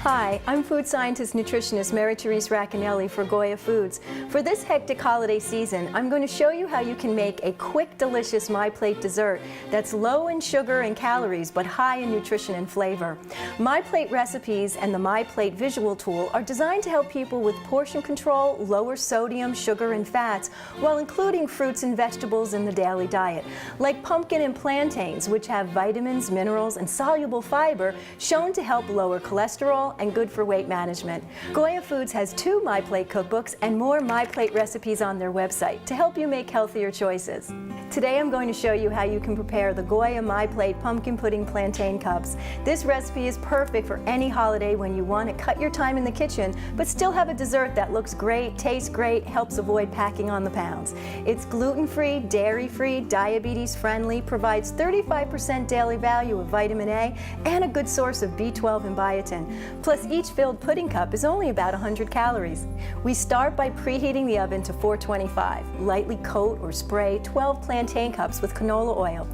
Hi, I'm food scientist nutritionist Mary Therese Racanelli for GOYA Foods. For this hectic holiday season, I'm going to show you how you can make a quick, delicious MyPlate dessert that's low in sugar and calories but high in nutrition and flavor. MyPlate recipes and the MyPlate visual tool are designed to help people with portion control, lower sodium, sugar, and fats, while including fruits and vegetables in the daily diet, like pumpkin and plantains, which have vitamins, minerals, and soluble fiber shown to help lower cholesterol and good for weight management. GOYA Foods has 2 MyPlate cookbooks and more MyPlate recipes on their website to help you make healthier choices. Today I'm going to show you how you can prepare the GOYA MyPlate Pumpkin Pudding Plantain Cups. This recipe is perfect for any holiday when you want to cut your time in the kitchen but still have a dessert that looks great, tastes great, helps avoid packing on the pounds. It's gluten-free, dairy-free, diabetes-friendly, provides 35% daily value of vitamin A and a good source of B12 and biotin. Plus, each filled pudding cup is only about 100 calories. We start by preheating the oven to 425. Lightly coat or spray 12 plantain cups with canola oil.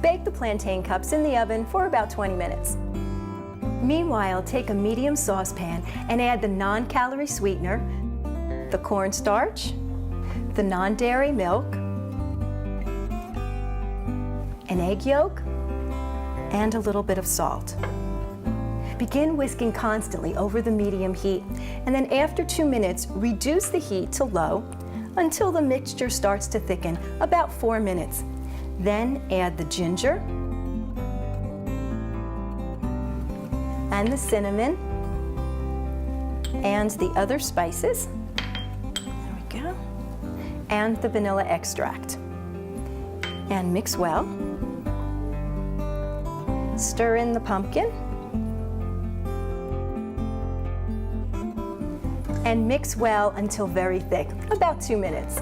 Bake the plantain cups in the oven for about 20 minutes. Meanwhile, take a medium saucepan and add the non-calorie sweetener, the cornstarch, the non-dairy milk, an egg yolk, and a little bit of salt. Begin whisking constantly over the medium heat, and then after 2 minutes, reduce the heat to low until the mixture starts to thicken, about 4 minutes. Then add the ginger and the cinnamon and the other spices. There we go. And the vanilla extract. And mix well. Stir in the pumpkin. And mix well until very thick, about 2 minutes.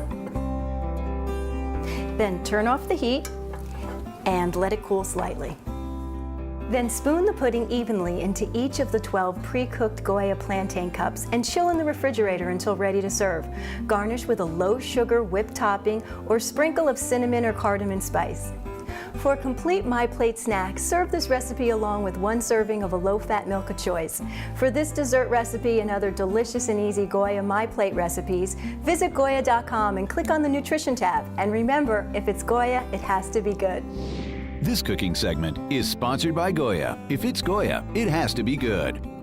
Then turn off the heat and let it cool slightly. Then spoon the pudding evenly into each of the 12 pre-cooked GOYA plantain cups and chill in the refrigerator until ready to serve. Garnish with a low-sugar whipped topping or sprinkle of cinnamon or cardamom spice. For a complete MyPlate snack, serve this recipe along with 1 serving of a low-fat milk of choice. For this dessert recipe and other delicious and easy GOYA MyPlate recipes, visit GOYA.com and click on the Nutrition tab. And remember, if it's GOYA, it has to be good. This cooking segment is sponsored by GOYA. If it's GOYA, it has to be good.